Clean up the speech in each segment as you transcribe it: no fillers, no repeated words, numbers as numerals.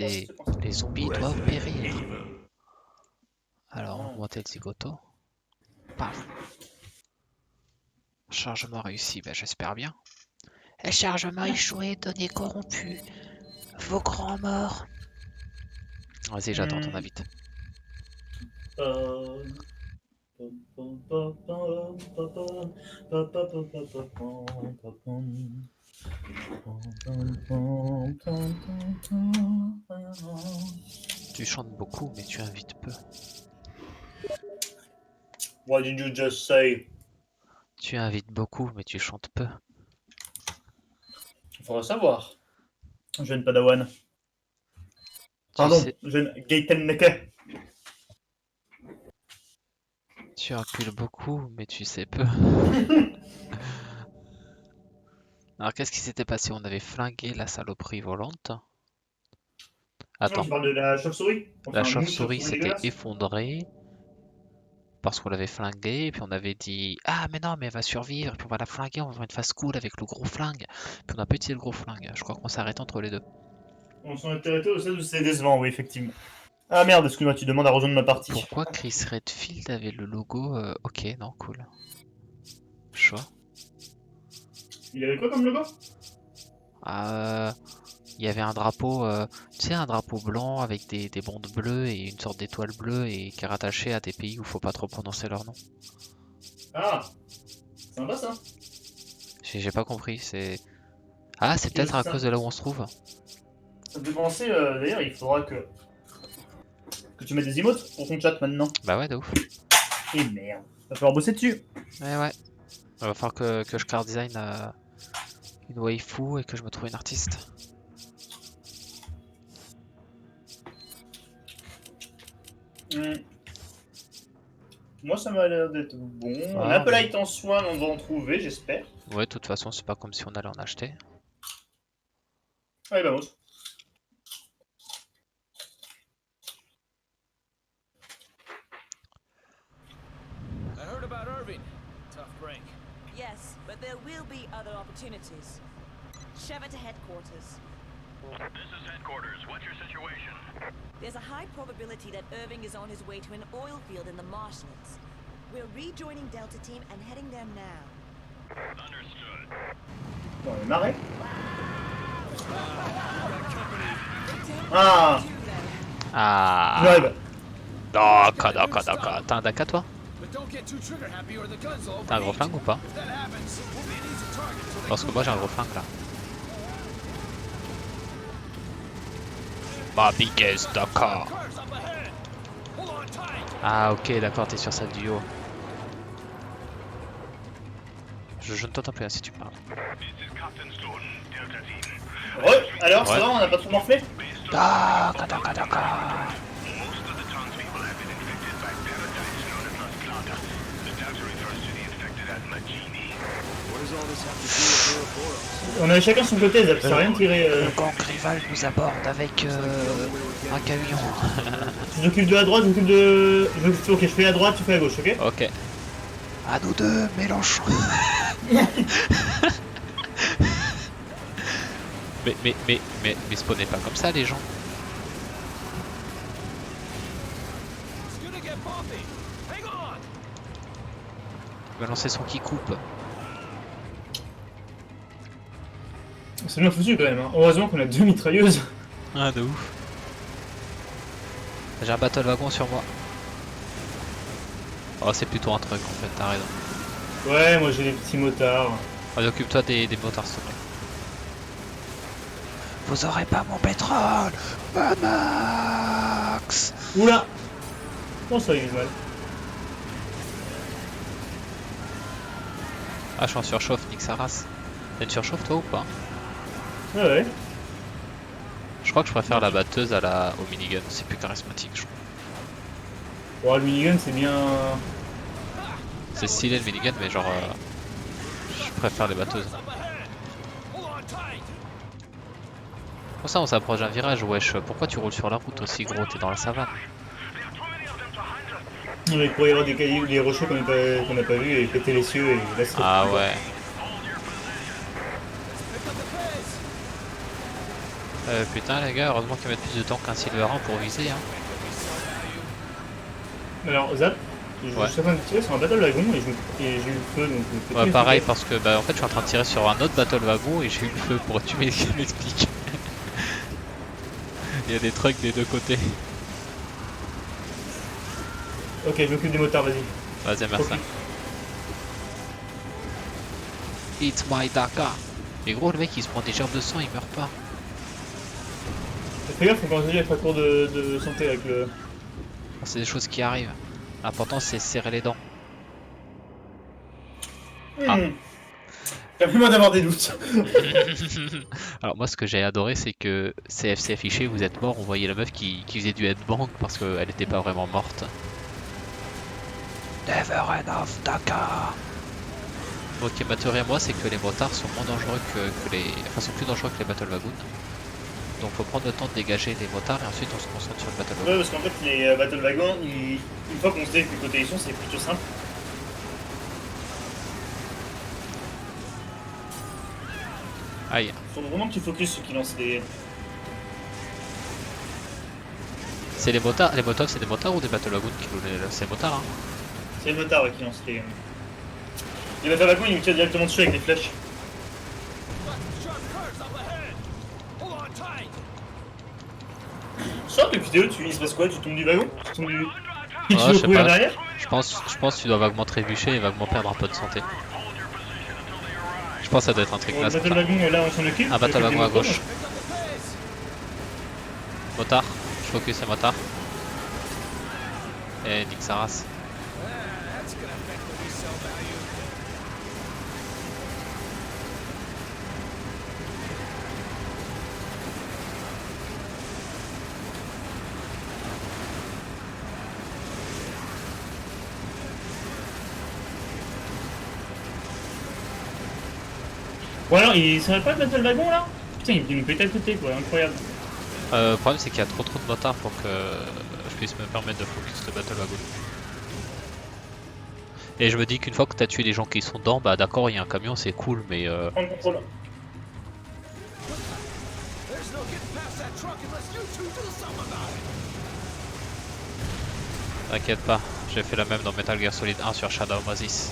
Les zombies doivent périr. Alors, augmenter le zigoto. Paf. Chargement réussi, bah, j'espère bien. Et chargement échoué, données corrompues. Vos grands morts. Vas-y, j'attends ton invite. Tu chantes beaucoup, mais tu invites peu. What did you just say? Tu invites beaucoup, mais tu chantes peu. Il faudra savoir. Jeune Padawan. Tu Pardon, sais, jeune Gaten Neke. tu recules beaucoup, mais tu sais peu. Alors, qu'est-ce qui s'était passé? On avait flingué la saloperie volante. Non, Attends, tu parles de la chauve-souris? la Enfin, mouche chauve-souris chauve-souris s'était dégueulasse. effondrée parce qu'on l'avait flinguée, et puis on avait dit ah mais non mais elle va survivre, et puis on va la flinguer, on va faire une phase cool avec le gros flingue. Puis on a petit le gros flingue. Je crois qu'on s'est arrêté entre les deux. On s'en est arrêté au stade où c'est décevant, oui, effectivement. Ah merde, excuse-moi, tu demandes à rejoindre ma partie. Pourquoi Chris Redfield avait le logo ok, non, cool. Choix. Il avait quoi comme logo? Il y avait un drapeau, tu sais, un drapeau blanc avec des bandes bleues et une sorte d'étoile bleue et qui est rattaché à des pays où faut pas trop prononcer leur nom. Ah, sympa ça. J'ai pas compris, c'est... Ah, c'est peut-être à cause de là où on se trouve. Ça me fait penser, d'ailleurs, il faudra que tu mettes des emotes pour ton chat maintenant. Bah ouais, de ouf. Et merde, va falloir bosser dessus. Ouais. Il va falloir que je car design une waifu et que je me trouve une artiste. Moi, ça m'a l'air d'être bon. On a Ah, un peu light en soin, mais on va en trouver, j'espère. ouais, de toute façon, c'est pas comme si on allait en acheter. Allez, vamos. I heard about Irving. Tough break. Yes, but there will be other opportunities. Shove it to headquarters. This is headquarters. What's your situation? There's a high probability that Irving is on his way to an oil field in the marshlands. We're rejoining Delta Team and heading there now. Understood. Bon, on est marré. Ah, Ah, j'arrive. d'accord. T'as un DACA toi? But don't get too trigger happy or the guns will T'as un gros overheat. flingue ou pas? If that happens, we'll be an easy target till they Parce que prove moi j'ai un it. gros flingue là. Bah biggest, d'accord. Cars up ahead. Hold on tight. Ah ok, d'accord, t'es sur celle du haut. Je ne t'entends plus là si tu parles. This is Captain Stone, Delta Team. Alors, Ouais. ça va, on a pas trop morflé? D'accord. Most of the townspeople have been infected by parasites known as Clada. The Delta refers to the infected as Magini. On avait chacun son côté, Zap, ça a rien tiré. Le gang rival nous aborde avec un camion. Tu t'occupes de la droite, tu t'occupes de... Ok, je fais à droite, tu fais à gauche, ok? Ok. À nous deux, Mélenchon. mais spawnez pas comme ça les gens. It's gonna get bumpy. Hang on. Il va lancer son qui coupe. C'est bien foutu quand même, hein. Heureusement qu'on a deux mitrailleuses. Ah de ouf. J'ai un battle wagon sur moi. Oh c'est plutôt un truc en fait, t'as raison. Ouais, moi j'ai des petits motards. Allez, occupe-toi des motards s'il te plaît. Vous aurez pas mon pétrole, Max. Oula! Comment ça, il est mal? Ah je suis en surchauffe, nique sa race. T'as une surchauffe toi ou pas? Ah ouais. Je crois que je préfère la batteuse au minigun, c'est plus charismatique je trouve. Bon, le minigun c'est bien. C'est stylé le minigun mais genre je préfère les batteuses. Up ahead. Hold on tight. Pour ça on s'approche d'un virage, wesh, pourquoi tu roules sur la route aussi gros, t'es dans la savane. Il pourrait y avoir des cailloux, des rochers qu'on n'a pas vus et péter les cieux et là c'est. Ah ouais. Putain les gars, heureusement qu'ils mettent plus de temps qu'un Silverin pour viser hein. Alors, Zap, je Ouais. suis en train de tirer sur un battle wagon et j'ai eu le feu donc. Ouais pareil parce que bah en fait je suis en train de tirer sur un autre battle wagon et j'ai eu le feu pour tu m'expliques. Il y a des trucs des deux côtés. Ok, je m'occupe des motards, vas-y. Vas-y merci. Ok. It's my Dakar. Et gros le mec il se prend des gerbes de sang, il meurt pas. Fais gaffe, faut qu'on à être à court de santé avec le. C'est des choses qui arrivent. L'important c'est serrer les dents. Ah. Permets-moi d'avoir des doutes. Alors moi ce que j'ai adoré c'est que CFC affiché, vous êtes mort, on voyait la meuf qui faisait du headbang parce qu'elle était pas vraiment morte. Never enough Dakar. Ok, ma théorie à moi c'est que les motards sont moins dangereux que les... Enfin sont plus dangereux que les battle wagons. Donc faut prendre le temps de dégager les motards et ensuite on se concentre sur le battle wagon. Ouais, parce qu'en fait, les battle wagons, une fois qu'on sait que côté ils sont, c'est plutôt simple. Aïe. Faut vraiment que tu focuses ceux qui lancent les. C'est les motards c'est des motards ou des battle wagons qui roulent c'est les motards hein. C'est les motards ouais, qui lancent les. Les battle wagons, ils nous tirent directement dessus avec des flèches. Sharp curves up ahead. Hold on tight. Sors depuis vidéo, il se passe quoi? Tu tombes du wagon? Tu tombes du. Tu Ah, veux je sais courir pas. derrière? Je pense que tu dois vaguement trébucher et vaguement perdre un peu de santé. Je pense que ça doit être un truc Le là. battle wagon, là, on s'en occupe. Un battle wagon à gauche. Pick up the pace. Motard, je focus c'est motard. Et nique sa race. That's gonna affect the resale value. Ou alors, il serait pas le battle wagon là? Putain, il nous pète à côté quoi, incroyable. Le problème c'est qu'il y a trop de motards pour que je puisse me permettre de focus le battle wagon. Et je me dis qu'une fois que t'as tué les gens qui sont dedans, bah d'accord il y a un camion c'est cool mais Prends le contrôle. There's no getting past that truck unless you two do something about it. t'inquiète pas, j'ai fait la même dans Metal Gear Solid 1 sur Shadow Oasis.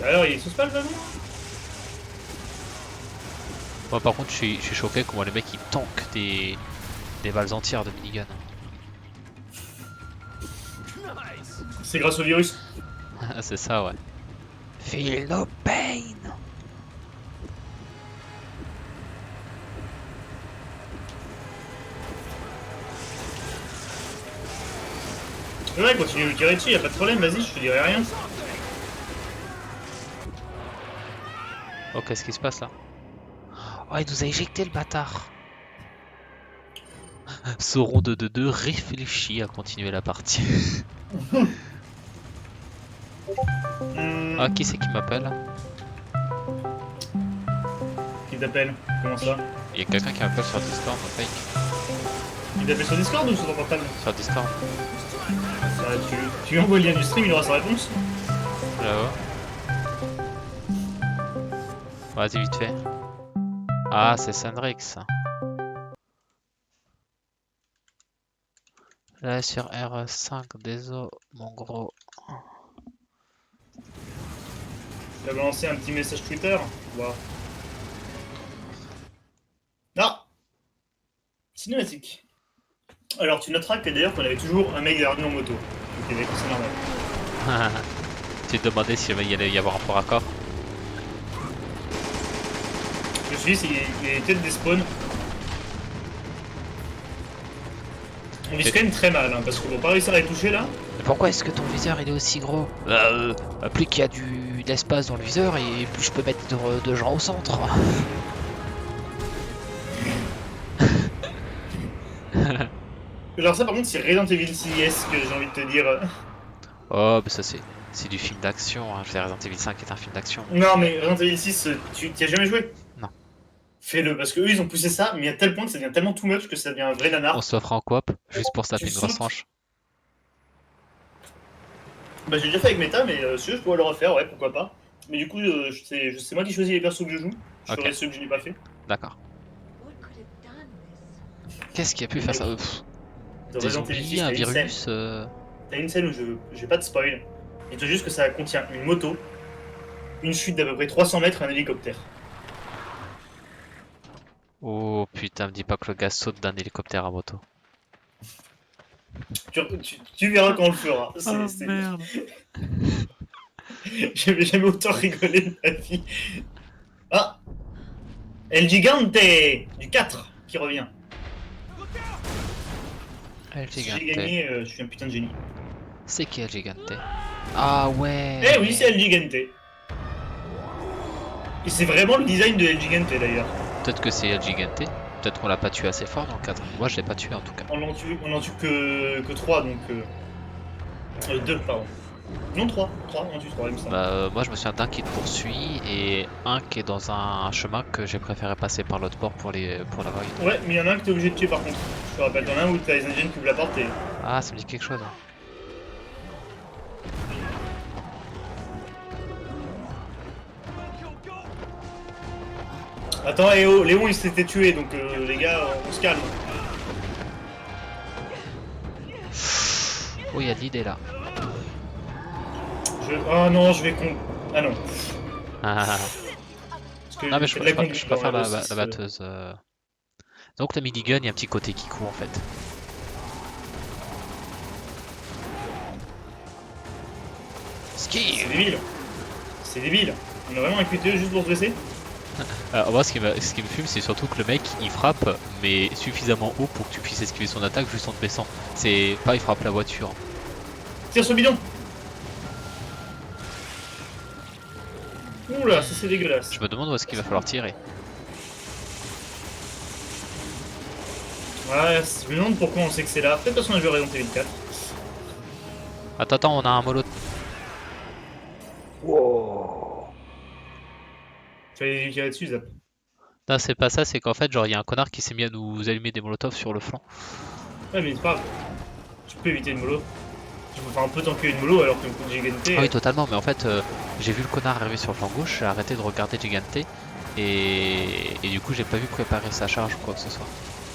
Alors, il sauce pas le wagon? Moi par contre je suis choqué comment les mecs ils tankent des balles entières de minigun. Nice. C'est grâce au virus. C'est ça ouais. Feel no pain. Ouais, continue de le tirer dessus, y'a pas de problème, vas-y, je te dirai rien. Oh qu'est-ce qui se passe là? Oh il nous a éjecté le bâtard. Sauron de 2-2 réfléchit à continuer la partie. Ah qui c'est qui m'appelle? Qui t'appelle? Comment ça? Il y a quelqu'un qui m'appelle sur Discord, fake. Il t'appelle sur Discord ou sur ton portable? Sur Discord. Bah, tu lui envoies le lien du stream, il aura sa réponse. Là-haut. Vas-y vite fait. Ah c'est Sandrix. Là sur R5, désolé mon gros. Tu as balancé un petit message Twitter. Wow. Non. Cinématique. Alors tu noteras que d'ailleurs qu'on avait toujours un mec derrière nous en moto. Ok d'accord, c'est normal. Tu te demandais s'il allait y avoir un fort accord. Je me suis dit, il y a peut-être des spawns. On vise quand même très mal, hein, parce qu'on va pas réussir à les toucher là. Mais pourquoi est-ce que ton viseur il est aussi gros? Plus qu'il y a de l'espace dans le viseur et plus je peux mettre de gens au centre. Alors ça par contre c'est Resident Evil 6 que j'ai envie de te dire. Oh bah ça c'est du film d'action, hein. Je veux dire, Resident Evil 5 est un film d'action. Non mais Resident Evil 6, tu t'y as jamais joué? Non. Fais-le, parce que eux ils ont poussé ça, mais à tel point que ça devient tellement too much que ça devient un vrai nanar. On s'offre en coop juste pour se taper Tu une grosse sautes. tranche. Bah j'ai déjà fait avec Meta, mais si tu veux, je pourrais le refaire, ouais, pourquoi pas. Mais du coup, c'est moi qui choisis les persos que je joue. Je Ok. ferai ceux que je n'ai pas fait. D'accord. What could have done this? Qu'est-ce qui a pu faire ça? Pff, Dans des Resident Evil zombies, 6, un t'as une scène. virus T'as une scène où je vais pas te spoil. Il te dit juste que ça contient une moto, une chute d'à peu près 300 mètres et un hélicoptère. Oh putain, me dis pas que le gars saute d'un hélicoptère à moto. Tu verras quand on le fera. merde. J'avais jamais autant rigolé de ma vie. Ah, El Gigante du 4 qui revient. El Si Gigante. j'ai gagné, je suis un putain de génie. C'est qui El Gigante? Ah ouais. Eh oui, c'est El Gigante. Et c'est vraiment le design de El Gigante d'ailleurs. Peut-être que c'est El Gigante. Peut-être qu'on l'a pas tué assez fort dans le cadre. Moi je l'ai pas tué en tout cas. On en tue que 3 donc. 2 pardon. Non 3, on en tue 3 il me semble. Bah, moi je me souviens d'un qui te poursuit et un qui est dans un chemin que j'ai préféré passer par l'autre bord pour la vague. Ouais, mais il y en a un que t'es obligé de tuer par contre. Je te rappelle, t'en as un où t'as les Indiens qui ouvrent la porte et. Ah, ça me dit quelque chose. Hein. Attends, et oh, Léon il s'était tué donc les gars, on se calme. Oh, il y a de l'idée là. Oh non, je vais con. Ah non. Ah. Parce que Non mais j'ai je fait de la préfère, conduite je préfère dans la, Halo 6, la batteuse. Donc la minigun, il y a un petit côté Kikou en fait. Ski. C'est débile. C'est débile. On a vraiment un QTE juste pour se blesser. Moi ce qui me fume c'est surtout que le mec il frappe mais suffisamment haut pour que tu puisses esquiver son attaque juste en te baissant. C'est pas il frappe la voiture. Tire sur le bidon. Oula, ça c'est dégueulasse. Je me demande où est-ce qu'il va falloir tirer. Ouais, je me demande pourquoi on sait que c'est là. Peut-être parce qu'on a joué Resident Evil 4. Attends, on a un molot. Tu vas lui tirer dessus, Zap. Non c'est pas ça, c'est qu'en fait genre il y a un connard qui s'est mis à nous allumer des molotovs sur le flanc. Ouais, mais c'est pas grave. Tu peux éviter une mollo. Tu peux faire un peu tanker une mollo alors que j'ai gagné. Ah oui totalement, mais en fait j'ai vu le connard arriver sur le flanc gauche, j'ai arrêté de regarder Gigante et du coup j'ai pas vu préparer sa charge ou quoi que ce soit.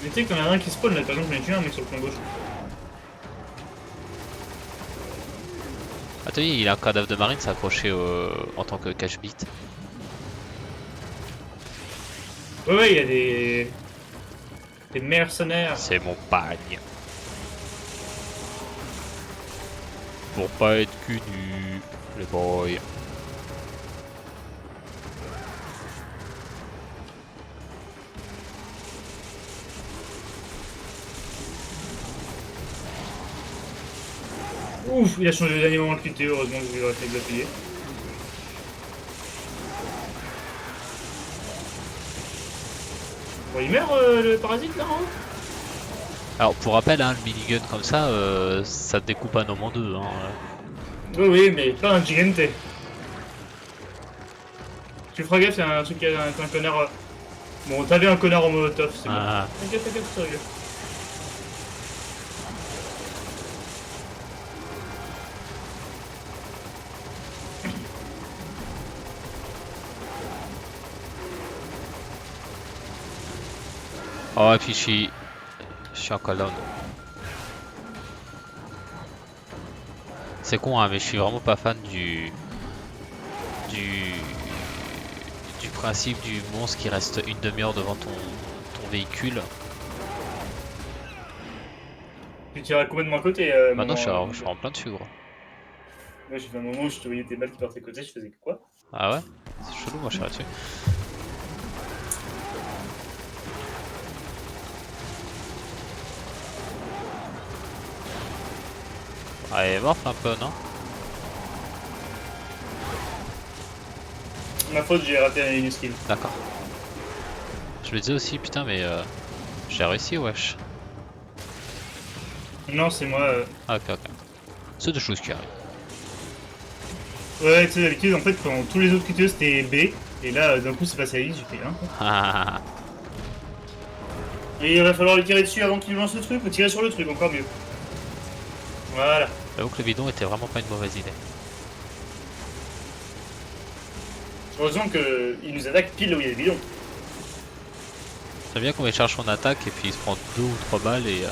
Mais tu sais qu'il y en a un qui spawn là, par exemple, j'en ai tué un mec sur le flanc gauche. Attends, il a un cadavre de marine accroché en tant que cache beat. Ouais, il y a des mercenaires. C'est mon pagne. Pour pas être cul nu, les boys. Ouf, il a changé de dernier moment le QTE, heureusement que j'ai eu le réflexe d'appuyer. Bon, il meurt le parasite là en haut. Alors pour rappel, hein, le minigun comme ça, ça découpe un homme en deux. Hein. Oui, mais pas un Gigante. Tu feras gaffe, il y a un truc, un connard. Bon, t'avais un connard en molotov, c'est bon. Ah. T'inquiète, c'est réglé. Oh et puis je suis en colonne. C'est con hein, mais je suis vraiment pas fan du principe du monstre qui reste une demi-heure devant ton véhicule. Tu tirais complètement à côté. Maintenant je suis en plein dessus gros. Moi j'ai fait un moment où je te voyais tes balles qui partaient à côté, je faisais quoi? Ah ouais? C'est chelou, moi je suis là-dessus. Ah, elle est morte un peu, non? Ma faute, j'ai raté une skill. D'accord. Je le disais aussi, putain, mais j'ai réussi, wesh. Non, c'est moi. Ah, ok, ok. C'est des choses qui arrivent. Ouais, tu sais, d'habitude, en fait, quand tous les autres QTE c'était B, et là, d'un coup, c'est passé à I, j'ai fait 1. Ah, Et il va falloir le tirer dessus avant qu'il lance le truc, ou tirer sur le truc, encore mieux. Voilà. j'avoue que le bidon était vraiment pas une mauvaise idée. Heureusement qu'il nous attaque pile là où il y a le bidon. J'aime bien comment il charge son attaque et puis il se prend 2 ou 3 balles et...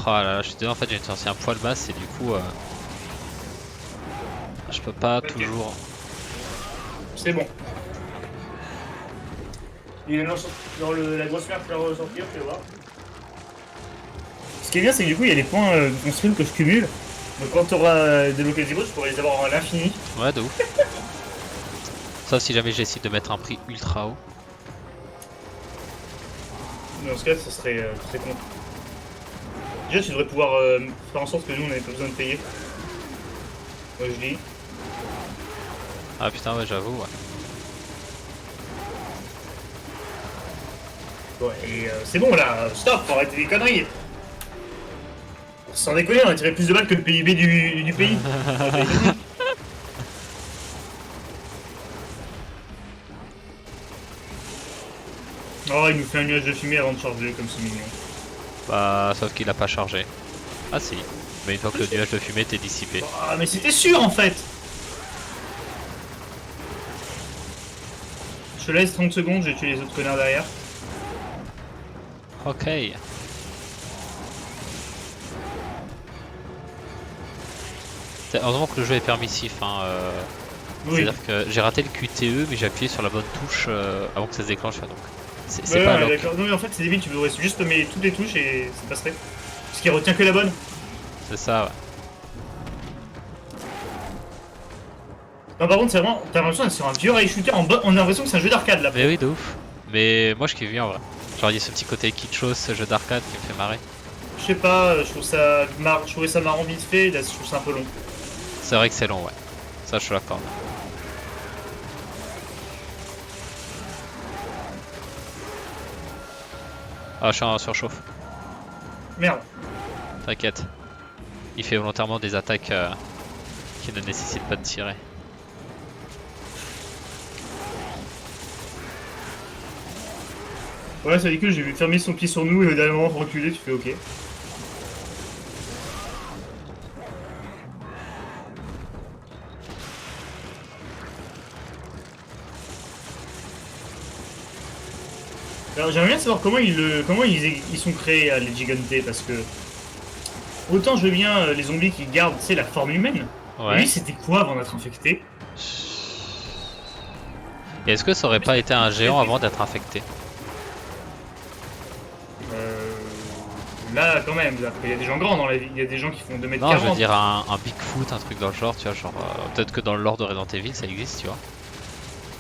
Oh là là, je suis désolé, en fait j'ai une sortie un poil basse et du coup... je peux pas toujours... C'est bon. Il est dans la grosse merde pour ressortir, tu vas voir. Ce qui est bien, c'est que du coup, il y a des points de construction que je cumule. Donc quand tu auras débloqué les ébauches, je pourrais les avoir à l'infini. Ouais, de ouf. Sauf si jamais j'essaie de mettre un prix ultra haut. Dans ce cas, ça serait très con. Déjà, tu devrais pouvoir faire en sorte que nous, on n'ait pas besoin de payer. Moi, je dis. Ah putain, ouais, j'avoue, ouais. Ouais, et c'est bon là, stop, faut arrêter les conneries. Sans déconner, on a tiré plus de balles que le PIB du pays. Oh, il nous fait un nuage de fumée avant de charger, comme c'est mignon. Bah, sauf qu'il a pas chargé. Ah si, mais une fois que le nuage de fumée était dissipé. Ah, mais c'était sûr en fait. Je te laisse 30 secondes, je vais tuer les autres connards derrière. Ok. Heureusement que le jeu est permissif. Hein, Oui. C'est-à-dire que j'ai raté le QTE, mais j'ai appuyé sur la bonne touche avant que ça se déclenche. Donc c'est Ouais, pas ouais, lock. d'accord. Non mais en fait c'est débile, tu devrais juste mettre toutes les touches et ça passerait. Parce qu'il retient que la bonne. C'est ça, ouais. Non par contre c'est vraiment, t'as l'impression d'être sur un vieux rail shooter on a l'impression que c'est un jeu d'arcade là. Mais oui, de ouf. Mais moi je kiffe bien en vrai. Genre il y a ce petit côté kitschos, ce jeu d'arcade qui me fait marrer. Je sais pas, je trouvais ça marrant vite fait, là je trouve ça un peu long. C'est vrai que c'est long, ouais. Ça je suis d'accord. Ah, je suis en surchauffe. Merde. T'inquiète. Il fait volontairement des attaques qui ne nécessitent pas de tirer. Ouais c'est ridicule, j'ai vu fermer son pied sur nous et au dernier moment reculer, tu fais ok. Alors j'aimerais bien savoir comment ils sont créés les Gigantés parce que autant je veux bien les zombies qui gardent tu sais la forme humaine. Ouais. Mais lui c'était quoi avant d'être infecté? Et est-ce que ça aurait pas été un géant avant d'être infecté? Là quand même, il y a des gens grands dans la vie, il y a des gens qui font 2m40. Non, je veux dire un Bigfoot, un truc dans le genre, tu vois, genre peut-être que dans le lore de Resident Evil ça existe, tu vois.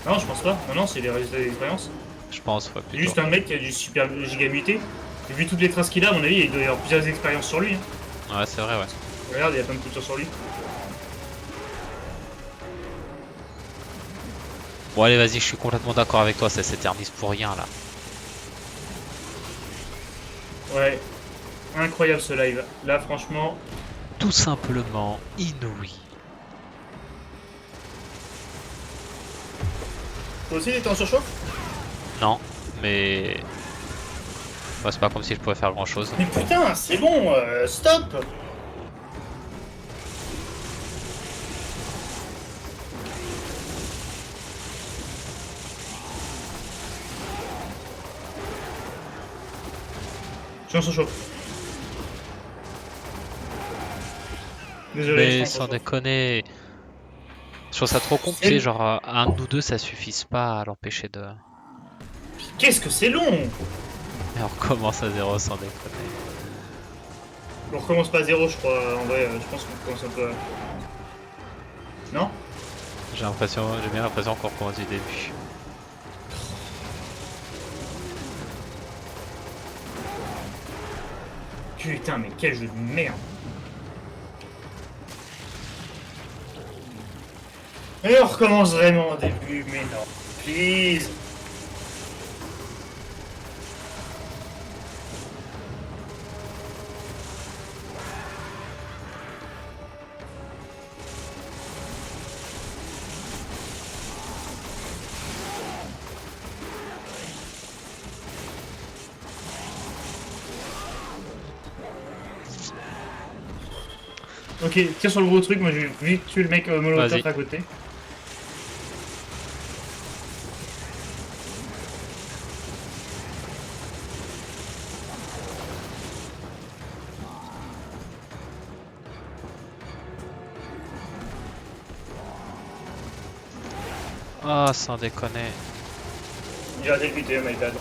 Non je pense pas, non c'est les résultats d'expérience. Je pense, ouais, C'est plutôt. juste un mec qui a du super giga muté. Et vu toutes les traces qu'il a, à mon avis, il doit y avoir plusieurs expériences sur lui. Hein. Ouais, c'est vrai, ouais. Regarde, il y a plein de cultures sur lui. Bon, allez, vas-y, je suis complètement d'accord avec toi, ça s'éternise pour rien là. Ouais, incroyable ce live. Là, franchement, Tout simplement inouï. toi aussi, t'es en surchauffe? Non, mais. Ouais, c'est pas comme si je pouvais faire grand chose. Mais putain, c'est bon, stop! Je suis en surchauffe. Désolé, je suis Mais en sans surchauffe. déconner. Je trouve ça trop con, tu sais, genre un de nous deux ça suffise pas à l'empêcher de. Qu'est-ce que c'est long! Et on recommence à zéro sans déconner. On recommence pas à zéro, je crois. En vrai, je pense qu'on commence un peu. Non? J'ai bien l'impression qu'on recommence du début. Putain, mais quel jeu de merde! Et on recommence vraiment au début, mais non. Please! Ok, Ok, tire sur le gros truc, moi je vais vite tuer le mec molotov Vas-y. à côté. Ah, sans déconner. Il a débuté, my bad.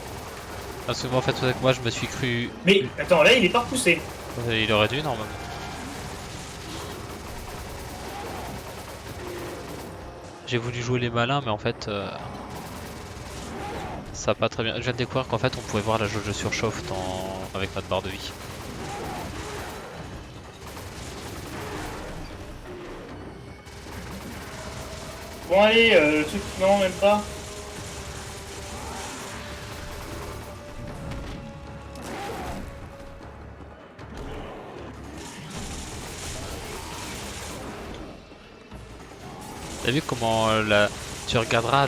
Parce que moi, en fait, avec moi, je me suis cru. Mais attends, là il est pas repoussé. Il aurait dû normalement. J'ai voulu jouer les malins, mais en fait, ça a pas très bien. Je viens de découvrir qu'en fait, on pouvait voir la jauge de surchauffe avec notre barre de vie. Bon allez, le truc, non même pas. T'as vu comment tu regarderas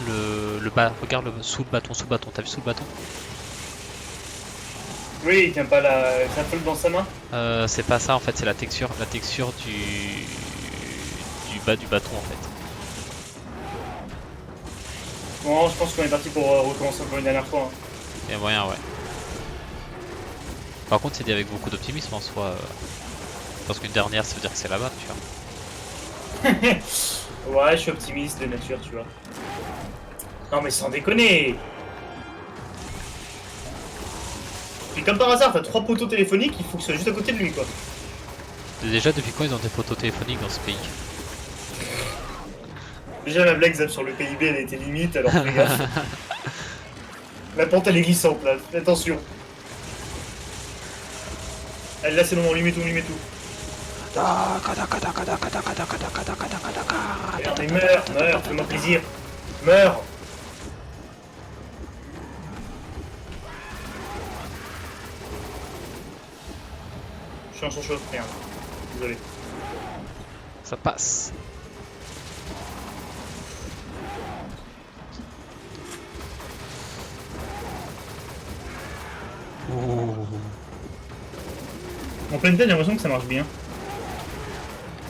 regarde sous le bâton, t'as vu sous le bâton? Oui, il tient pas sa feuille dans sa main. C'est pas ça en fait, c'est la texture du bas du bâton en fait. Bon, je pense qu'on est parti pour recommencer encore une dernière fois. Hein. Il y a moyen, ouais. Par contre, c'est dit avec beaucoup d'optimisme en soi. Parce qu'une dernière, ça veut dire que c'est là-bas, tu vois. Ouais, je suis optimiste de nature, tu vois. Non mais sans déconner. Puis comme par hasard, t'as 3 poteaux téléphoniques, il faut que ce soit juste à côté de lui, quoi. Déjà, depuis quand ils ont des poteaux téléphoniques dans ce pays? Déjà la blague Zap, sur le PIB elle était limite, alors fais gaffe. La pente elle est glissante là, fais attention. Elle là c'est le moment, on lui met tout, on lui met tout. Mais meurs, fais-moi plaisir. Meurs. Je suis en surchauffe, merde. Désolé. Ça passe. Ouh. En pleine tête, j'ai l'impression que ça marche bien.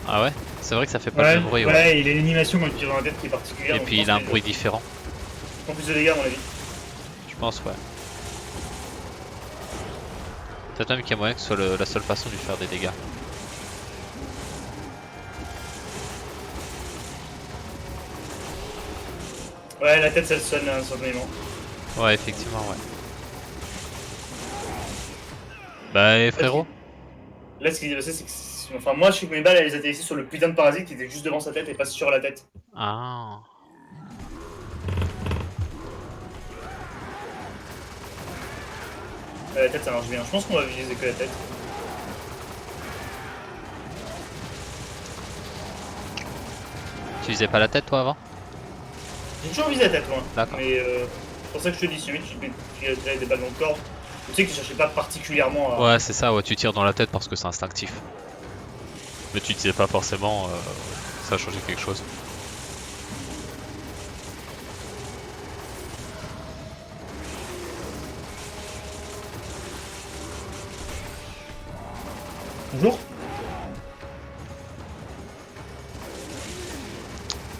Ah ouais? C'est vrai que ça fait pas Ouais, le même bruit, ouais, ouais. il a une animation quand il tire dans la tête qui est particulière. Et donc puis je il a un pense bruit que- différent. En plus de dégâts, à mon avis. Je pense, ouais. Peut-être même qu'il y a moyen que ce soit la seule façon de lui faire des dégâts. Ouais, la tête ça le sonne instantanément. Ouais, effectivement, ouais. Bah, et frérot? Là, ce qui s'est passé, c'est que. Enfin, moi, je sais que mes balles, elles atterrissaient sur le putain de parasite qui était juste devant sa tête et pas sur la tête. Ah. La tête, ça marche bien. Je pense qu'on va viser que la tête. Tu visais pas la tête toi avant? J'ai toujours visé la tête, moi. D'accord. Mais c'est pour ça que je te dis, si jamais tu as des balles dans le corps, tu sais que je cherchais pas particulièrement à. Ouais, c'est ça, ouais, tu tires dans la tête parce que c'est instinctif. Mais tu disais pas forcément ça a changé quelque chose. Bonjour.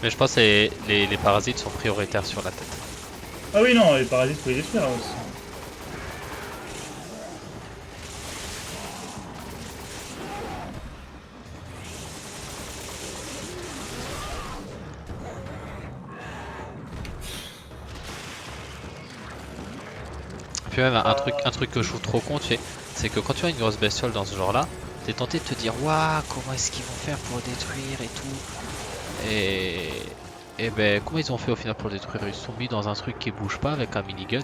Mais je pense que les parasites sont prioritaires sur la tête. Ah oui, non, les parasites, faut les détruire aussi. Puis même un truc que je trouve trop con, tu sais, c'est que quand tu as une grosse bestiole dans ce genre là, t'es tenté de te dire waouh, comment est-ce qu'ils vont faire pour le détruire et tout. Et ben comment ils ont fait au final pour le détruire? Ils se sont mis dans un truc qui bouge pas avec un minigun,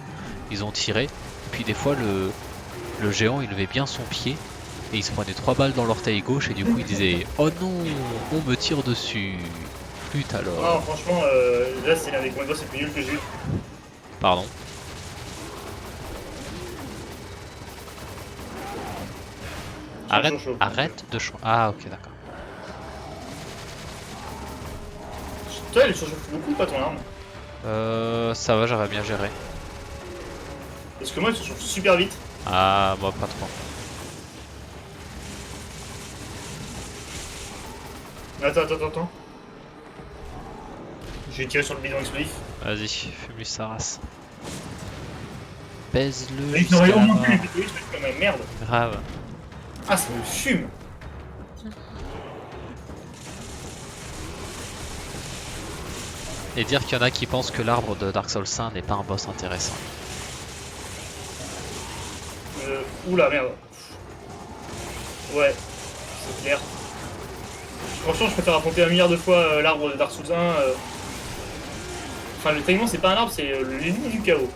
ils ont tiré, puis des fois le géant il levait bien son pied et il se prenait 3 balles dans l'orteil gauche et du coup il disait oh non, on me tire dessus. Flûte alors. Non, franchement, là, c'est l'un des combats c'est plus nul que j'ai eu. Pardon. Arrête, Chaud. arrête de chaud. Ah ok d'accord. Toi, elle surchauffe beaucoup, pas ton arme. Ça va, j'aurais bien géré. Parce que moi, elle surchauffe super vite. Ah moi pas trop. Attends. Je vais tirer sur le bidon explosif. Vas-y, fume-lui sa race. Baise-le. Il jusqu'à n'aurait au la moins mort. pu les péter, mais merde. Grave. Ah, ça me fume. Et dire qu'il y en a qui pensent que l'arbre de Dark Souls 1 n'est pas un boss intéressant. Oula, merde. Ouais, c'est clair. Franchement, je préfère affronter 1 milliard de fois l'arbre de Dark Souls 1. Enfin, le taillement, c'est pas un arbre, c'est l'ennemi du chaos.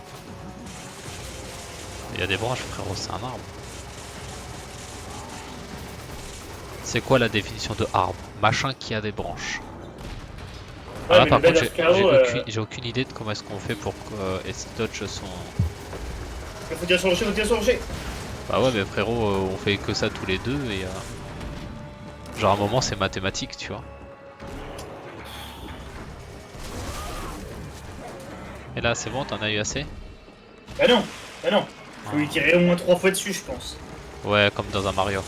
Il y a des branches, frérot, c'est un arbre. C'est quoi la définition de arbre? Machin qui a des branches. Ouais, Ah, mais par le contre, Bed of Chaos, j'ai aucune idée de comment est-ce qu'on fait pour que dodge son... faut tirer sur le rocher, Bah ouais, mais frérot, on fait que ça tous les deux et... Genre à un moment c'est mathématique, tu vois. Et là c'est bon, t'en as eu assez? Bah non. Faut lui tirer au moins 3 fois dessus, je pense. Ouais, comme dans un Mario.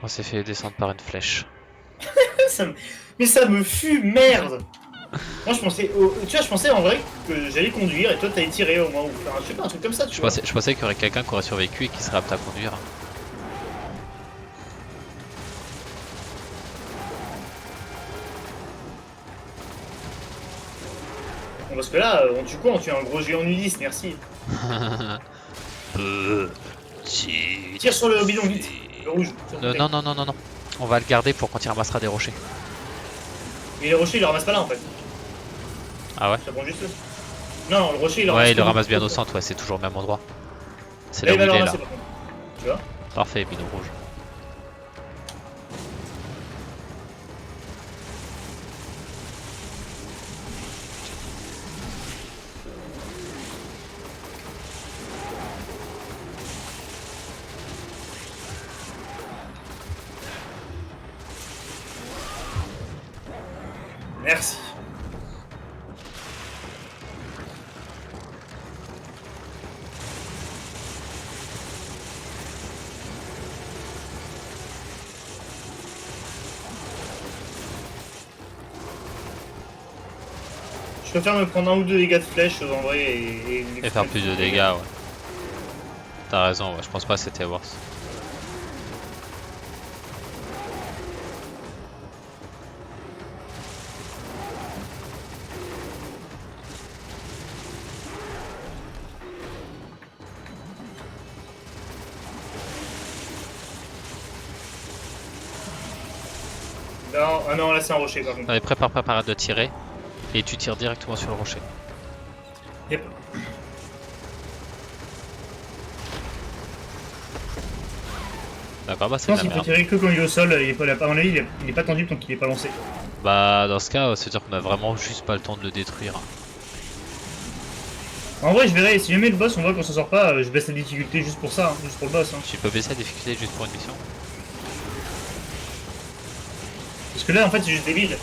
On s'est fait descendre par une flèche. Mais ça me fume, merde. Moi, je pensais, tu vois, je pensais en vrai que j'allais conduire et toi t'allais tirer au moins, ou faire je sais pas, un truc comme ça, tu vois. Je pensais qu'il y aurait quelqu'un qui aurait survécu et qui serait apte à conduire. Bon, parce que là, on tue quoi? On tue un gros géant nudiste, merci. Tire sur le bidon, vite. Le rouge. Non. On va le garder pour quand il ramassera des rochers. Mais les rochers, il le ramasse pas là en fait. Ah ouais? Ça prend juste. Non, le rocher, il le ramasse. Ouais, il le que ramasse du- bien au centre, ouais, c'est toujours au même endroit. C'est Là, là il où va le il est là. ramasser par contre. Tu vois? Parfait, bidon rouge. Merci. Je préfère me prendre 1 ou 2 dégâts de flèche en vrai Et faire plus de dégâts, ouais. T'as raison, ouais, je pense pas que c'était worse. Non, ah non, là c'est un rocher par contre. Allez, prépare de tirer. Et tu tires directement sur le rocher. Yep. D'accord, bah Je c'est de pense la qu'il peut merde. tirer que quand il est au sol, il est pas, à mon avis, il est pas tendu tant qu'il est pas lancé. Bah dans ce cas, c'est dire qu'on a vraiment juste pas le temps de le détruire. En vrai, je verrai, si jamais le boss, on voit qu'on s'en sort pas, je baisse la difficulté juste pour ça, hein, juste pour le boss. Hein. Tu peux baisser la difficulté juste pour une mission? Parce que là, en fait, c'est juste débile.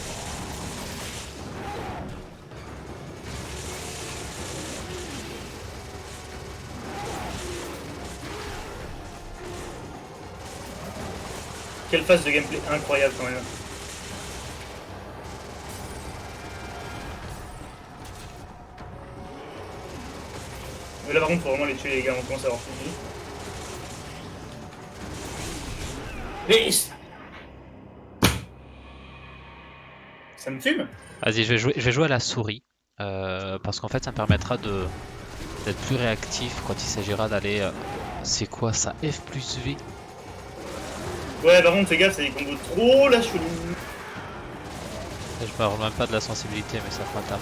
Quelle phase de gameplay incroyable quand même. Mais là par contre faut vraiment les tuer les gars, on commence à avoir fini. Mais... Ça me fume. Vas-y, je vais jouer à la souris. Parce qu'en fait ça me permettra d'être plus réactif quand il s'agira d'aller... c'est quoi ça? F plus V? Ouais par contre fais gaffe, c'est des combos trop la chelou. Je parle même pas de la sensibilité mais ça fera tard.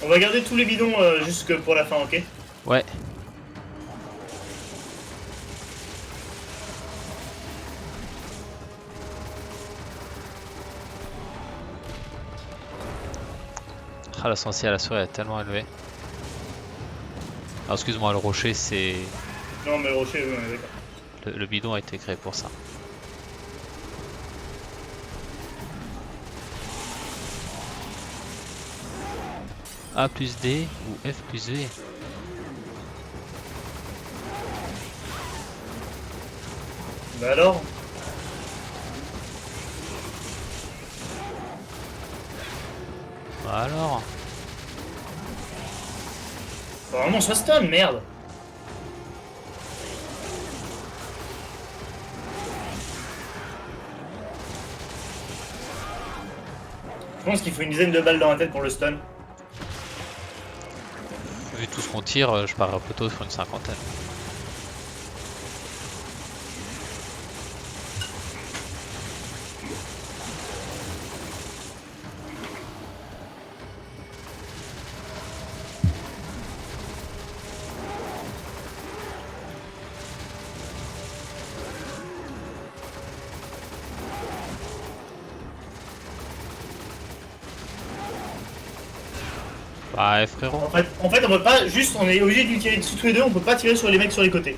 On va garder tous les bidons jusque pour la fin, ok? Ouais. Ah, la sensibilité à la souris est tellement élevée. Alors excuse-moi, le rocher c'est... Non mais le rocher, oui, on est d'accord. Le bidon a été créé pour ça. A plus D ou F plus V? Bah alors? Bah alors? Faut vraiment soit stun, merde. Je pense qu'il faut une dizaine de balles dans la tête pour le stun. Vu tout ce qu'on tire, je pars plutôt sur une cinquantaine. Bah frérot. En fait, on peut pas juste, on est obligé de tirer dessus tous les deux, on peut pas tirer sur les mecs sur les côtés.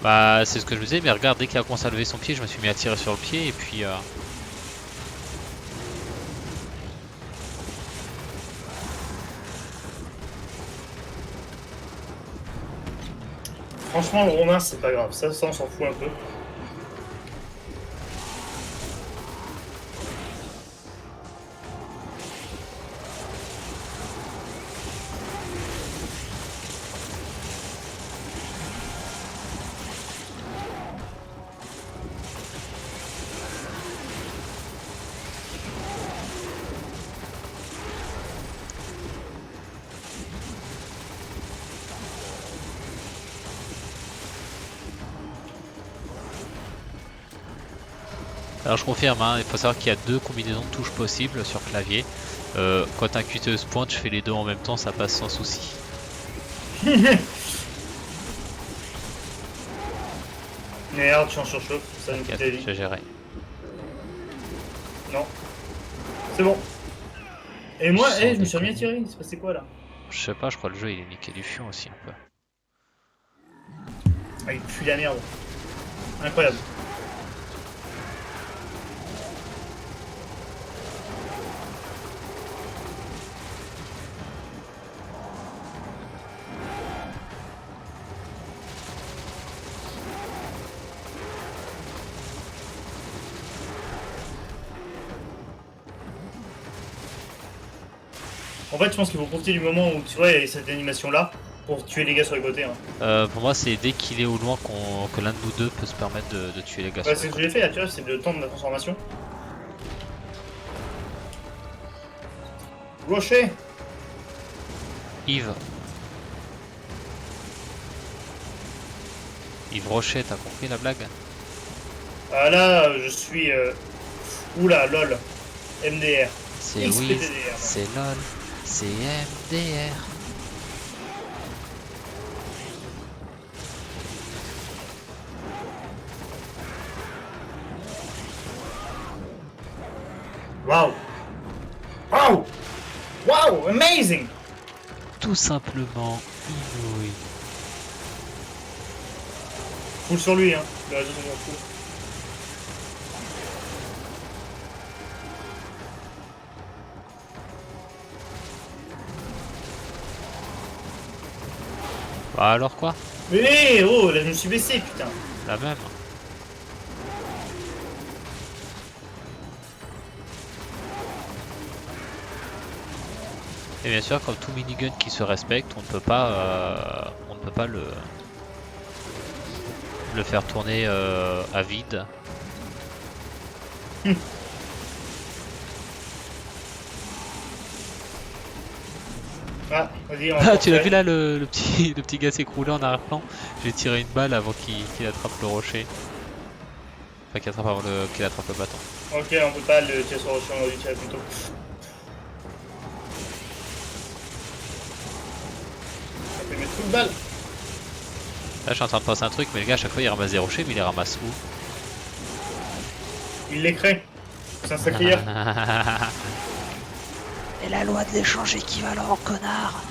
Bah c'est ce que je me disais, mais regarde, dès qu'il a commencé à lever son pied, je me suis mis à tirer sur le pied et puis... Franchement, le Romain, c'est pas grave, ça on s'en fout un peu. Alors je confirme, hein, il faut savoir qu'il y a deux combinaisons de touches possibles sur clavier. Quand un cutter se pointe, je fais les deux en même temps, ça passe sans souci. Merde, je suis en surchauffe, ça nous coûte la vie. J'ai géré. Non. C'est bon. Et moi, Sans je me suis remis à déconner. tirer, il se passait quoi là? Je sais pas, je crois que le jeu il est niqué du fion aussi un peu. Ah, il pue la merde. Incroyable. En fait, je pense qu'il faut profiter du moment où tu vois, il y a cette animation là pour tuer les gars sur les côtés. Hein. Pour moi, c'est dès qu'il est au loin que l'un de nous deux peut se permettre de tuer les gars. Ouais, sur c'est les ce que j'ai fait là, tu vois, c'est le temps de la transformation. Rocher! côtés. Yves. Yves Rocher, t'as compris la blague? Ah là, je suis. Oula, lol. MDR. C'est oui, XPTDR. c'est LOL, c'est MDR. Waouh! Waouh! Waouh! Amazing! Tout simplement inouï. Full sur lui, hein. Le réseau, c'est fou. Bah alors quoi? Mais oh, là je me suis baissé, putain. La même. Et bien sûr, comme tout minigun qui se respecte, on ne peut pas le faire tourner à vide. Ah, vas-y, on Ah, tu l'as refait. vu là, le petit gars s'écrouler en arrière-plan? J'ai tiré une balle avant qu'il attrape le rocher. Enfin, qu'il attrape le bâton. Ok, on peut pas le tirer sur le rocher, on aurait dû tirer plus tôt. Ça peut mettre full balle. Là, je suis en train de penser un truc, mais le gars, à chaque fois, il ramasse des rochers, mais il les ramasse où? Il les crée. C'est un sacré. Et la loi de l'échange équivalent, connard!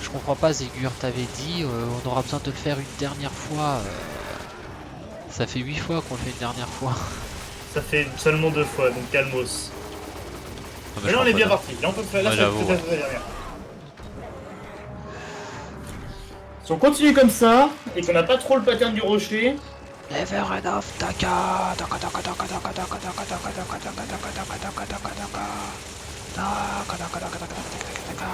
Je comprends pas, Zégur, t'avais dit on aura besoin de le faire une dernière fois. Ça fait 8 fois qu'on le fait une dernière fois. Ça fait seulement 2 fois, donc calmos. Non, Mais je là, on est crois bien pas, parti. Là, on peut faire. Là, Ouais, ça j'avoue, peut être la dernière. Si on continue comme ça, et qu'on n'a pas trop le pattern du rocher, Never enough, taka, taka, taka, taka, taka, taka, taka, taka, taka, taka, taka, taka, taka, taka, taka, taka. Taka, taka, taka, taka, taka, taka, taka.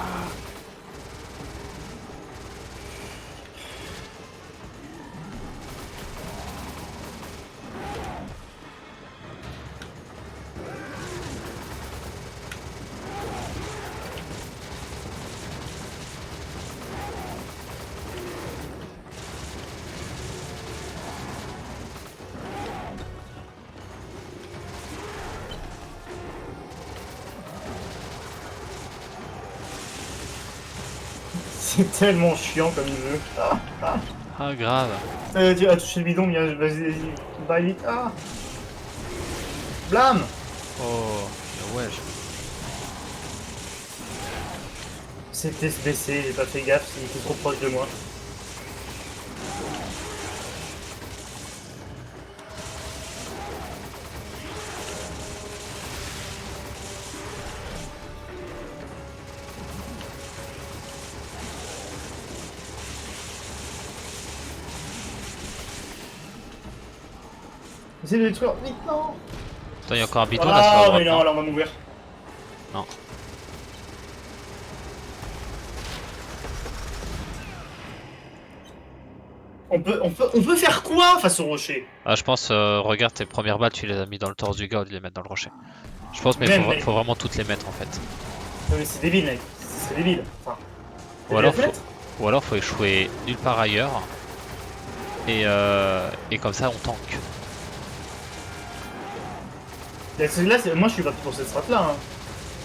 c'est tellement chiant comme jeu. Ah, grave. Tu as touché le bidon, bien, vas-y, va vite. Ah. Blam. Oh, ouais. C'était SBC, j'ai pas fait gaffe, il était trop proche de moi. Essayez de détruire, vite, non. Attends, il y a encore un bidon là sur la Ah, droite. mais non, là on va mourir. Non. On peut faire quoi face au rocher? Ah, je pense, regarde tes premières balles, tu les as mis dans le torse du gars au lieu de les mettre dans le rocher. Je pense, mais Même, faut, mais- faut vraiment toutes les mettre en fait. Non mais c'est débile mec, c'est débile. Enfin, Ou alors, la fenêtre ou alors faut échouer nulle part ailleurs. Et comme ça on tank. Là, moi je suis parti pour cette strat là. Hein.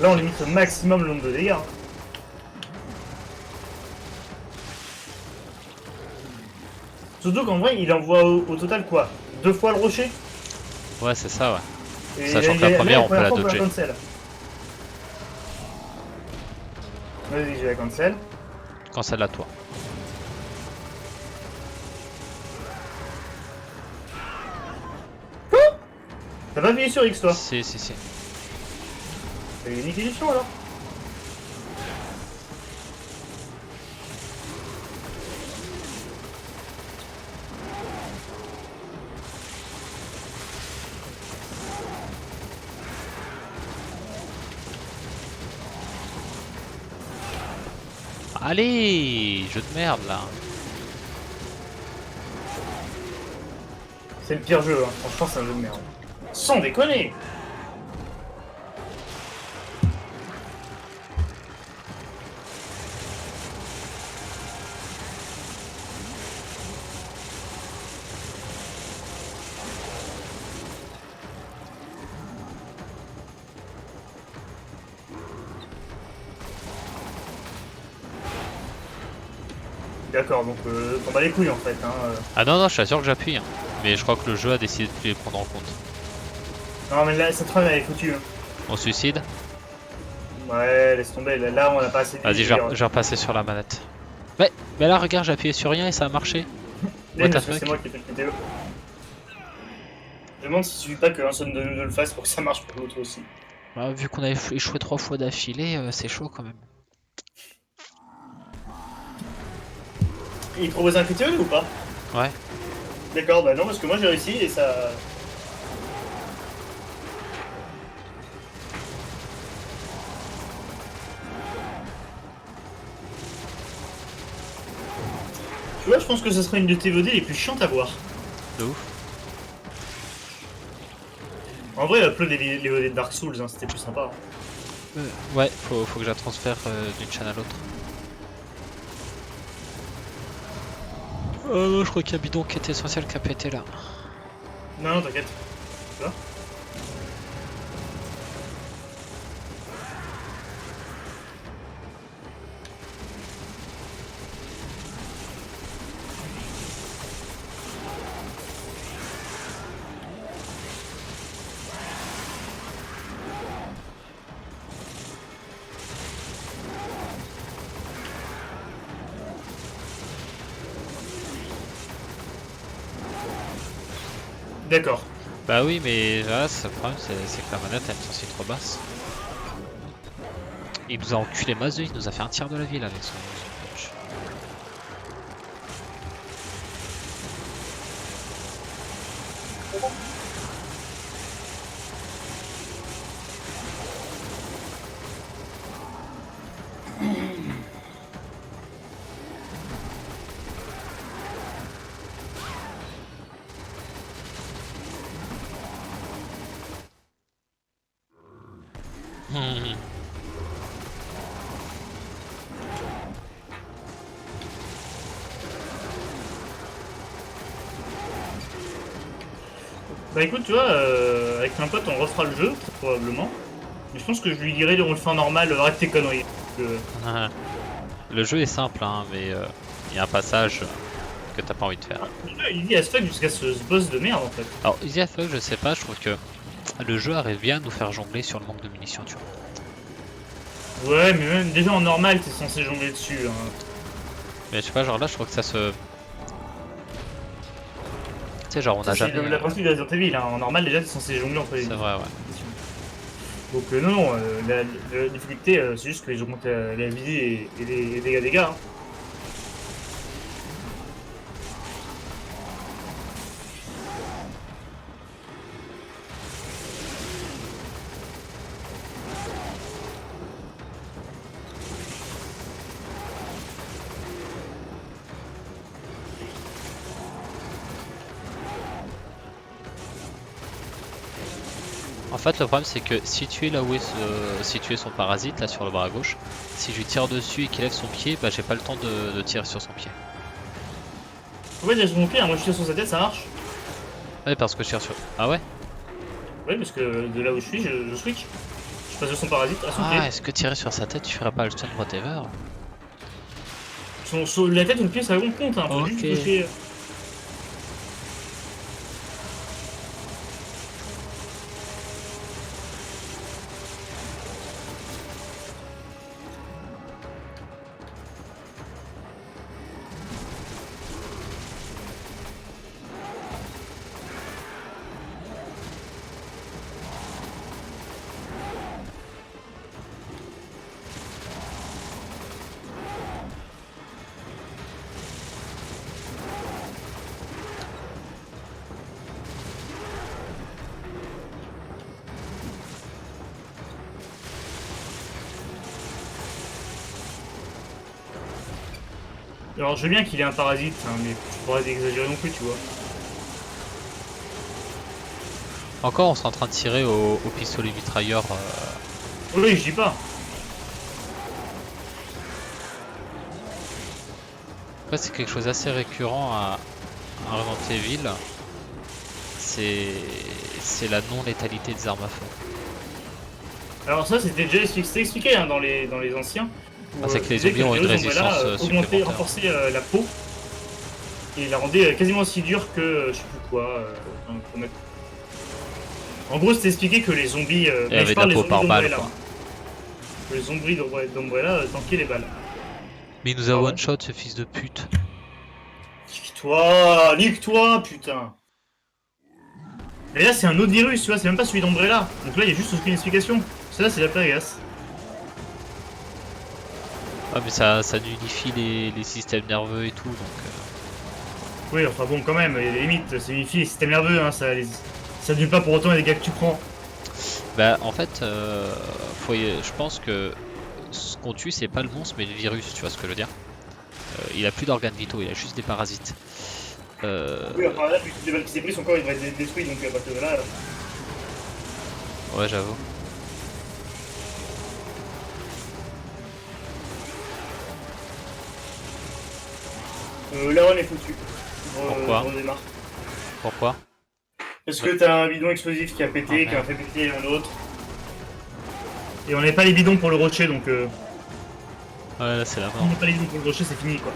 Là on limite au maximum le nombre de dégâts. Hein. Surtout qu'en vrai il envoie au total quoi? 2 fois le rocher? Ouais, c'est ça, ouais. Et Sachant que la première, on peut la fois, dodger. cancel. Vas-y, je vais la cancel. Quand celle à toi. T'as pas appuyé sur X toi? Si, si, si. T'as eu une équilibre alors? Allez, jeu de merde là. C'est le pire jeu, hein. Franchement c'est un jeu de merde. Sans déconner! D'accord, donc t'en bats les couilles en fait. Hein. Ah non, non, je suis sûr que j'appuie. Hein. Mais je crois que le jeu a décidé de les prendre en compte. Non mais là, cette run elle est foutue. Hein. On suicide. Ouais, laisse tomber, là on a pas assez de Vas-y, je vais repasser sur la manette. Mais là, regarde, j'ai appuyé sur rien et ça a marché. What the fuck? C'est moi qui ai fait le vidéo. Je me demande s'il suffit pas qu'un seul de nous deux le fasse pour que ça marche pour l'autre aussi. Bah, vu qu'on a échoué 3 fois d'affilée, c'est chaud quand même. Il propose un critique ou pas? Ouais. D'accord, bah non, parce que moi j'ai réussi et ça. Tu vois, je pense que ce serait une de tes VOD les plus chiantes à voir. De ouf. En vrai, upload les VOD de Dark Souls, hein, c'était plus sympa. Ouais, faut que je la transfère d'une chaîne à l'autre. Non, je crois qu'il y a un bidon qui était essentiel qui a pété là. Non, non, t'inquiète. Là. D'accord. Bah oui, mais là, le problème, c'est que la manette a une sensibilité trop basse. Il nous a enculé masse de vie, il nous a fait un tiers de la ville avec son punch. Bah écoute, tu vois, avec un pote, on refera le jeu, très probablement. Mais je pense que je lui dirais, on le fait en normal, arrête tes conneries. Le jeu est simple, hein, mais il y a un passage que t'as pas envie de faire. Il dit à ce fuck jusqu'à ce boss de merde en fait. Alors, Easy as fuck, je sais pas, je trouve que le jeu arrive bien à nous faire jongler sur le manque de munitions, tu vois. Ouais, mais même déjà en normal, t'es censé jongler dessus. Hein. Mais je sais pas, genre là, je trouve que ça se. Tu sais, genre on a C'est jamais. la principe de Resident Evil, hein. En normal, déjà, t'es censé jongler entre les C'est vrai, ouais. Donc non, la difficulté, c'est juste qu'ils augmentent la vie et les dégâts. Hein. En fait, le problème, c'est que si tu es là où est situé son parasite, là sur le bras à gauche, si je lui tire dessus et qu'il lève son pied, bah j'ai pas le temps de tirer sur son pied. Pourquoi il a sur mon pied, hein. Moi je tire sur sa tête, ça marche. Ouais, parce que je tire sur. Ah ouais? Ouais, parce que de là où je suis, je switch. Je passe de son parasite à son Ah, pied. est-ce que tirer sur sa tête, tu ferais pas le stun whatever? La tête ou le pied, ça compte, hein. Faut Ok. juste toucher. Alors je veux bien qu'il ait un parasite, hein, mais je pourrais exagérer non plus, tu vois. Encore, on est en train de tirer au pistolet mitrailleur. Oui, je dis pas. Après, c'est quelque chose d'assez récurrent à Resident Evil. C'est la non-létalité des armes à feu. Alors ça, c'était déjà expliqué hein, dans les anciens. Ah, c'est que les disait zombies ont une virus, résistance supplémentaire. renforcer la peau et la rendait quasiment aussi dure que je sais plus quoi. En gros, c'était expliqué que les zombies. Et Mais je avec parle la des peau par zombies balle, d'Umbrella. quoi. Les zombies d'Umbrella tankaient les balles. Mais il nous a Ah ouais. one shot, ce fils de pute. Nique-toi, putain. Mais là, c'est un autre virus, tu vois, c'est même pas celui d'Umbrella. Donc là, il y a juste aucune explication. Celle-là, c'est la Plagas. Ah, mais ça unifie les systèmes nerveux et tout, donc. Oui, enfin bon, quand même, il y a des limites. C'est unifie les systèmes nerveux, hein, ça annule pas pour autant les dégâts que tu prends. Bah, en fait, je pense que ce qu'on tue, c'est pas le monstre, mais le virus, tu vois ce que je veux dire. Il a plus d'organes vitaux, il a juste des parasites. Oui, enfin là, vu toutes les balles qui s'est pris, son corps il va être détruit, donc à partir de là. Ouais, j'avoue. La run est foutue. Pourquoi On redémarre. Pourquoi? Parce que t'as un bidon explosif qui a pété, Ah, qui a fait péter un autre. Et on n'avait pas les bidons pour le rocher, donc Ouais, là, c'est la si mort. on n'a pas les bidons pour le rocher, c'est fini quoi.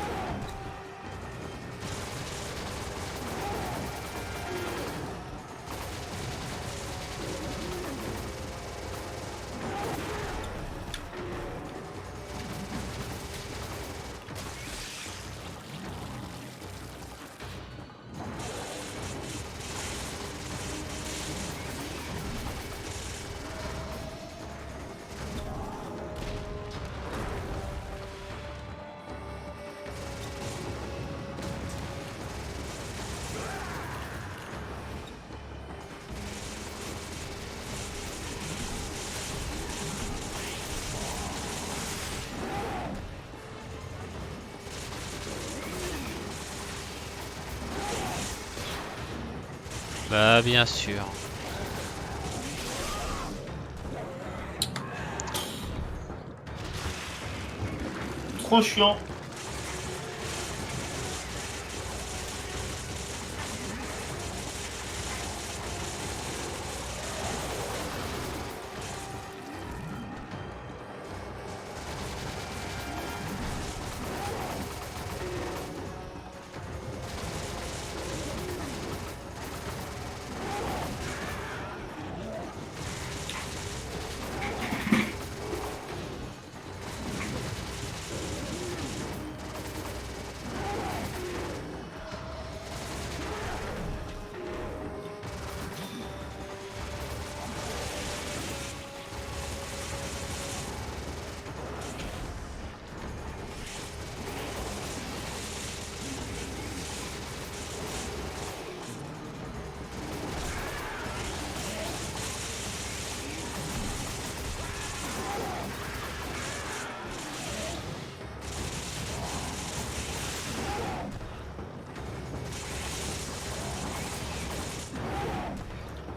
Bah bien sûr. Trop chiant.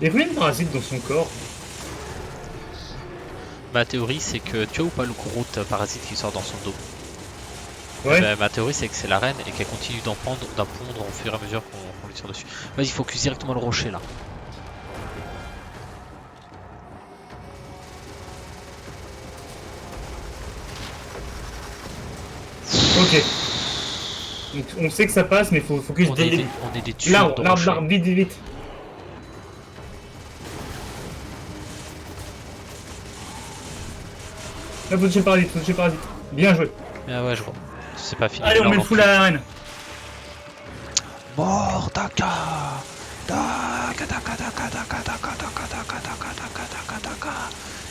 Il y a combien de parasites dans son corps? Ma théorie c'est que tu vois ou pas le Groot parasite qui sort dans son dos. Ouais. Bah, ma théorie c'est que c'est la reine et qu'elle continue d'en pondre au fur et à mesure qu'on lui tire dessus. Vas-y, focus directement le rocher là. Ok. Donc, on sait que ça passe, mais faut focus On dès est le des, début. on est des tueurs L'arbre, de l'arbre, rochers. l'arbre, vite, vite, vite. Là, faut toucher parasite, faut toucher parasite. Bien joué. Ah ouais, je vois. C'est pas fini. Allez, on là, met le en full à la reine. Mort, Daka. Daka, Daka, Daka, Daka, Daka, Daka, Daka, Daka, Daka, Daka, Daka.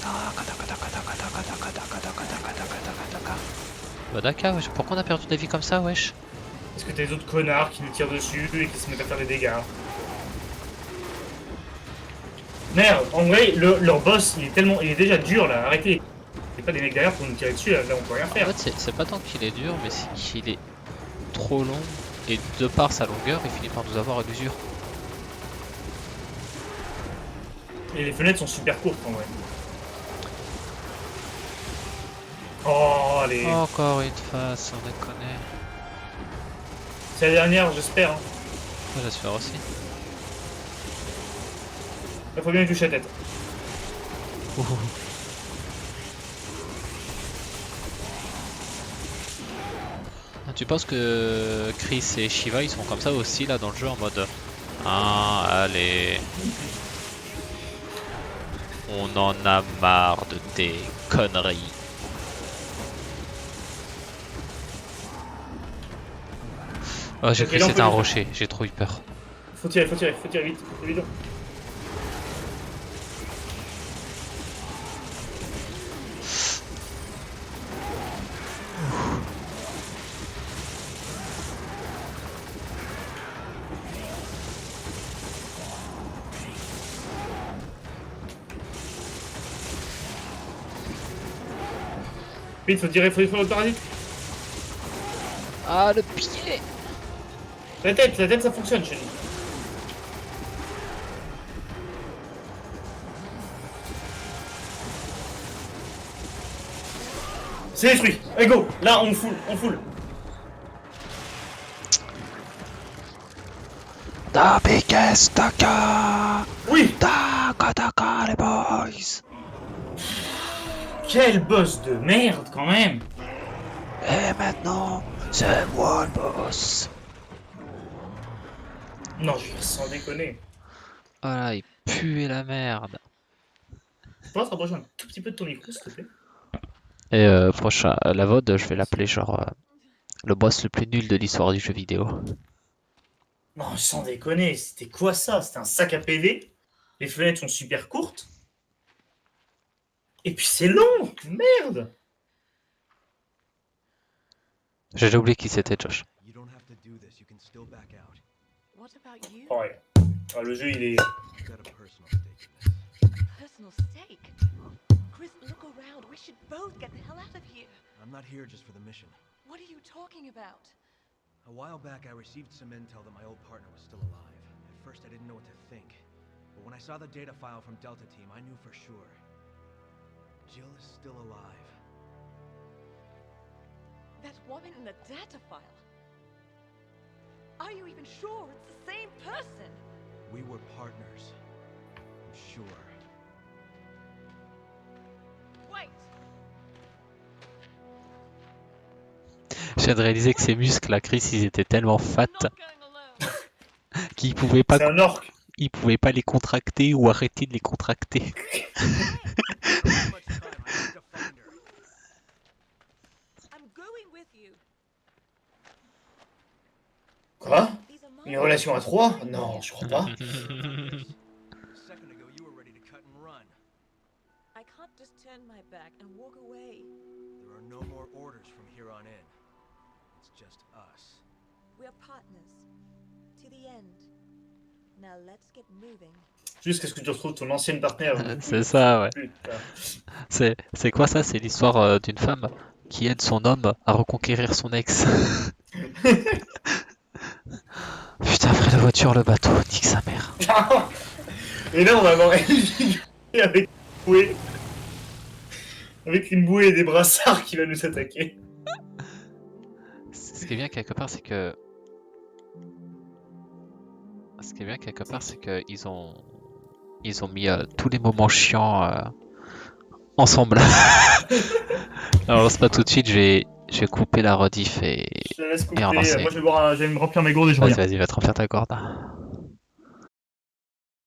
Daka, Daka, Daka, Daka, Daka, Daka, Daka, Daka, Daka, Daka, Daka. Bah Daka, wesh, pourquoi on a perdu de la vie comme ça, wesh? Parce que t'as les autres connards qui nous tirent dessus et qui se mettent à faire des dégâts. Merde, en vrai, leur boss, il est déjà dur là, arrêtez. Il n'y a pas des mecs derrière pour nous tirer dessus, là on peut rien En faire. fait, c'est pas tant qu'il est dur, mais c'est qu'il est trop long. Et de par sa longueur, il finit par nous avoir à l'usure. Et les fenêtres sont super courtes en vrai. Oh, allez. Encore une face, on déconne. C'est la dernière, j'espère. Hein. Moi, j'espère aussi. Il faut bien lui toucher la tête. Ouh. Tu penses que Chris et Shiva ils sont comme ça aussi là dans le jeu en mode ah allez, on en a marre de tes conneries. Oh, j'ai Ok, cru là, que on c'était peut un le rocher, j'ai trop eu peur. Faut tirer vite, c'est évident. Vite, faut tirer le parasite. Ah le pied. La tête ça fonctionne chez lui. C'est détruit. Allez go, là on full. Da Piques Daka. Oui. Daka Daka les boys. Quel boss de merde quand même. Et maintenant, c'est moi le boss. Non, je vais sans déconner. Voilà, il pue la merde. Tu pourras te rapprocher un tout petit peu de ton micro s'il te plaît. Et prochain, la VOD, je vais l'appeler genre le boss le plus nul de l'histoire du jeu vidéo. Non, sans déconner, c'était quoi ça? C'était un sac à PV. Les fenêtres sont super courtes. Et puis c'est long. Merde. J'ai déjà oublié qui c'était, Josh. You don't have to do this. You can still back out. What about you? Oh, ouais. Ah, le jeu il est... You've got a personal stake in this. Personal stake? Chris, look around. We should both get the hell out of here. I'm not here just for the mission. What are you talking about? A while back, I received some intel that my old partner was still alive. At first I didn't know what to think. But when I saw the data file from Delta Team, I knew for sure. Jill is still alive. That woman in the data file. Are you even sure it's the same person? We were partners. I'm sure. Wait. Je viens de réaliser que ses muscles, la Chris, ils étaient tellement fat Not going alone. qu'ils C'est un orc. pouvaient pas les contracter ou arrêter de les contracter. How much time I have to find her. I'm going with you. Quoi? These are Une mine. relation à 3? Non, je crois pas. A second ago, you were ready to cut and run. I can't just turn my back and walk away. There are no more orders from here on in. It's just us. We're partners. To the end. Now let's get moving. Jusqu'à ce que tu retrouves ton ancienne partenaire. C'est ça, ouais. Putain. C'est quoi ça? C'est l'histoire d'une femme qui aide son homme à reconquérir son ex. Putain, après la voiture, le bateau, nique sa mère. Et là, on va avoir Ellie avec une bouée. Avec une bouée et des brassards qui va nous attaquer. Ce qui est bien quelque part, c'est que... Ce qui est bien quelque part, c'est que ils ont mis tous les moments chiants ensemble. Alors, c'est pas tout de suite, je vais couper la rediff et... Je te laisse couper. Et ramasser. Moi, je vais me remplir mes gourdes et je reviens. Vas-y, va te remplir ta corde.